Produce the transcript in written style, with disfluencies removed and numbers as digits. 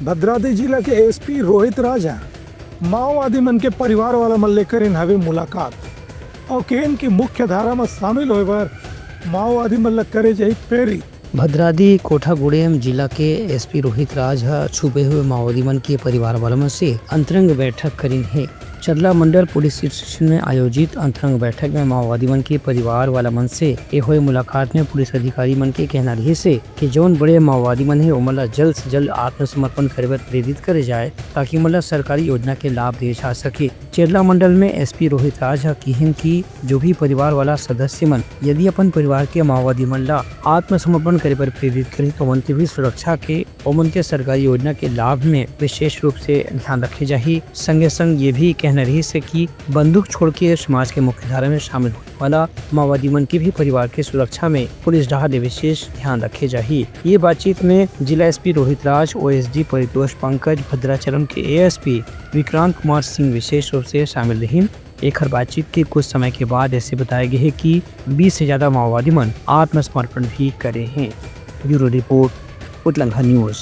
भद्रावती जिला के एसपी रोहित राजा माओवादी मन के परिवार वाला मन लेकर इन हवे मुलाकात और केन की मुख्य धारा में शामिल होए बर माओवादी मन ला करे जाई प्रेरित। भद्रावती कोठागुड़ेम जिला के एसपी रोहित राज छुपे हुए माओवादी मन के परिवार वालों से अंतरंग बैठक करी है। चरला मंडल पुलिस स्टेशन में आयोजित अंतरंग बैठक में माओवादी मन के परिवार वाला मन से हुए मुलाकात में पुलिस अधिकारी मन के कहना रही से कि जौन बड़े माओवादी मन है उमला जल्द से जल्द आत्मसमर्पण करे बर प्रेरित करे जाए ताकि मतलब सरकारी योजना के लाभ दिए जा सके। चरला मंडल में एसपी रोहित राज कहन की जो भी परिवार वाला सदस्य मन यदि अपन परिवार के माओवादी मन ला आत्मसमर्पण करे बर प्रेरित करे तो उनके भी सुरक्षा के और उनके सरकारी योजना के लाभ में विशेष रूप से ध्यान रखे जाए। संगे संग ये भी कहना रही से कि बंदूक छोड़ के समाज के मुख्य धारा में शामिल होने वाला माओवादी मन की भी परिवार की सुरक्षा में पुलिस ढाल विशेष ध्यान रखे जाए। ये बातचीत में जिला एसपी रोहित राज, ओएसडी परितोष पंकज, भद्राचलम के एएसपी विक्रांत कुमार सिंह विशेष रूप से शामिल रही। एक हर बातचीत के कुछ समय के बाद ऐसे बताया गया है कि 20 से ज्यादा माओवादी मन आत्मसमर्पण भी करे हैं। ब्यूरो रिपोर्ट, उतलंघा न्यूज।